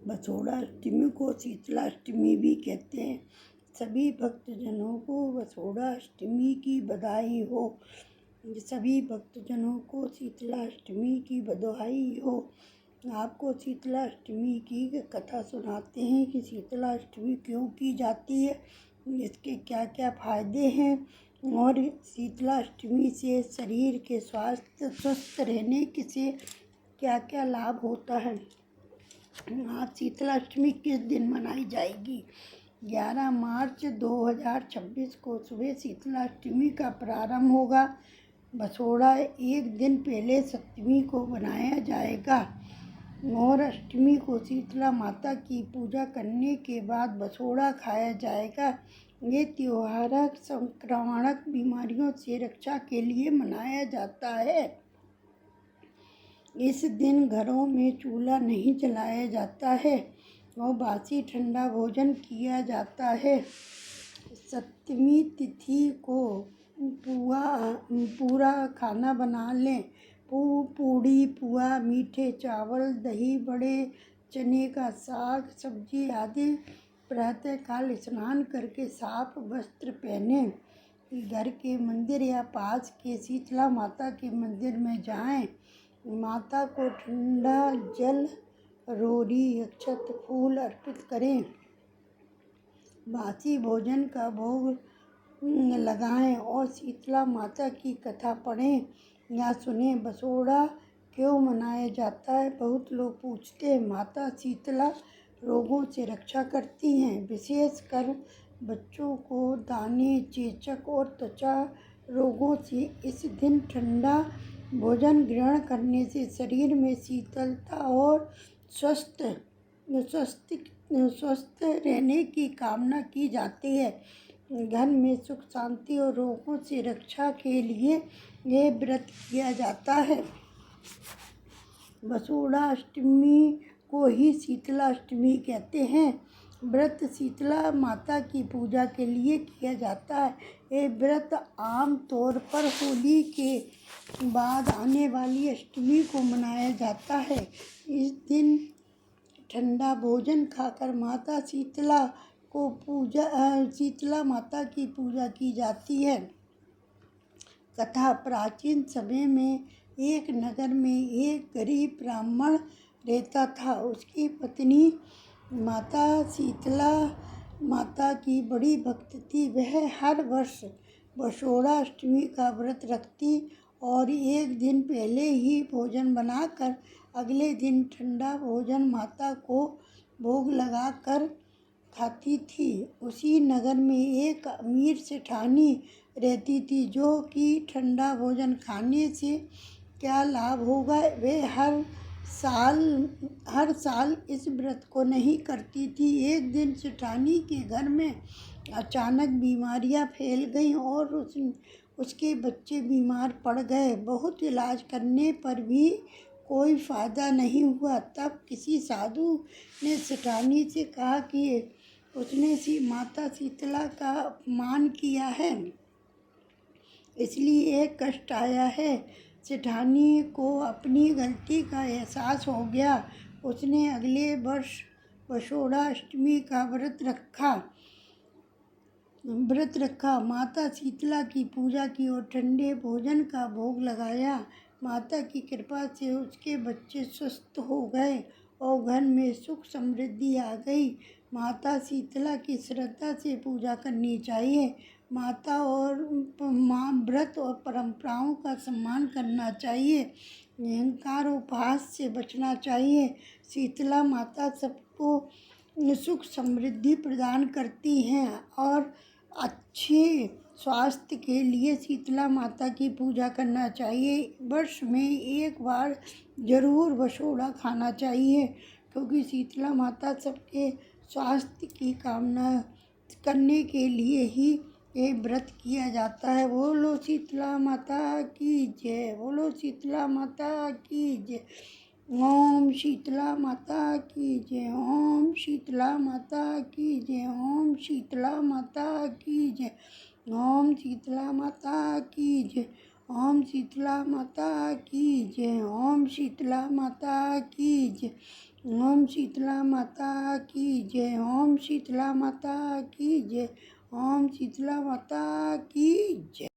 बसोड़ाष्टमी को शीतलाष्टमी भी कहते हैं। सभी भक्तजनों को बसोड़ाष्टमी की बधाई हो। सभी भक्तजनों को शीतलाष्टमी की बधाई हो। आपको शीतलाष्टमी की कथा सुनाते हैं कि शीतलाष्टमी क्यों की जाती है, इसके क्या क्या फायदे हैं और शीतलाष्टमी से शरीर के स्वास्थ्य स्वस्थ रहने से क्या क्या लाभ होता है। आज शीतलाष्टमी किस दिन मनाई जाएगी? 11 मार्च 2026 को सुबह शीतलाष्टमी का प्रारंभ होगा। बसोड़ा एक दिन पहले सप्तमी को बनाया जाएगा और अष्टमी को शीतला माता की पूजा करने के बाद बसोड़ा खाया जाएगा। ये त्योहार संक्रामक बीमारियों से रक्षा के लिए मनाया जाता है। इस दिन घरों में चूल्हा नहीं जलाया जाता है और बासी ठंडा भोजन किया जाता है। सप्तमी तिथि को पूरा खाना बना लें। पूड़ी, पुआ, मीठे चावल, दही बड़े, चने का साग, सब्जी आदि। प्रातःकाल स्नान करके साफ वस्त्र पहने घर के मंदिर या पास के शीतला माता के मंदिर में जाएं। माता को ठंडा जल, रोड़ी, अक्षत, फूल अर्पित करें। बासी भोजन का भोग लगाएं और शीतला माता की कथा पढ़ें या सुनें। बसोड़ा क्यों मनाया जाता है? बहुत लोग पूछते हैं। माता शीतला रोगों से रक्षा करती हैं, विशेषकर बच्चों को दाने, चेचक और त्वचा रोगों से। इस दिन ठंडा भोजन ग्रहण करने से शरीर में शीतलता और स्वस्थ रहने की कामना की जाती है। घर में सुख शांति और रोगों से रक्षा के लिए ये व्रत किया जाता है। बसोड़ा अष्टमी को ही शीतलाष्टमी कहते हैं। व्रत शीतला माता की पूजा के लिए किया जाता है। ये व्रत आम तौर पर होली के बाद आने वाली अष्टमी को मनाया जाता है। इस दिन ठंडा भोजन खाकर माता शीतला माता की पूजा की जाती है। कथा। प्राचीन समय में एक नगर में एक गरीब ब्राह्मण रहता था। उसकी पत्नी माता शीतला माता की बड़ी भक्त थी। वह हर वर्ष बसोड़ा अष्टमी का व्रत रखती और एक दिन पहले ही भोजन बनाकर अगले दिन ठंडा भोजन माता को भोग लगाकर खाती थी। उसी नगर में एक अमीर सेठानी रहती थी जो कि ठंडा भोजन खाने से क्या लाभ होगा, वे हर साल इस व्रत को नहीं करती थी। एक दिन सेठानी के घर में अचानक बीमारियां फैल गईं और उसके बच्चे बीमार पड़ गए। बहुत इलाज करने पर भी कोई फ़ायदा नहीं हुआ। तब किसी साधु ने सेठानी से कहा कि उसने माता शीतला का अपमान किया है, इसलिए कष्ट आया है। सेठानी को अपनी गलती का एहसास हो गया। उसने अगले वर्ष बसोड़ा अष्टमी का व्रत रखा, माता शीतला की पूजा की और ठंडे भोजन का भोग लगाया। माता की कृपा से उसके बच्चे स्वस्थ हो गए और घर में सुख समृद्धि आ गई। माता शीतला की श्रद्धा से पूजा करनी चाहिए। माता और व्रत और परंपराओं का सम्मान करना चाहिए। अहंकार और उपहास से बचना चाहिए। शीतला माता सबको सुख समृद्धि प्रदान करती हैं और अच्छे स्वास्थ्य के लिए शीतला माता की पूजा करना चाहिए। वर्ष में एक बार जरूर बसोड़ा खाना चाहिए, क्योंकि शीतला माता सबके स्वास्थ्य की कामना करने के लिए ही ये व्रत किया जाता है। बोलो शीतला माता की जय, बोलो शीतला माता की जय। ओम शीतला माता की जय, ओम शीतला माता की जय, ओम शीतला माता की जय, ओम शीतला माता की जय, ओम शीतला माता की जय, ओम शीतला माता की जय, ओम शीतला माता की जय। ओम शीतला माता की जय। ओम शीतला माता की जय।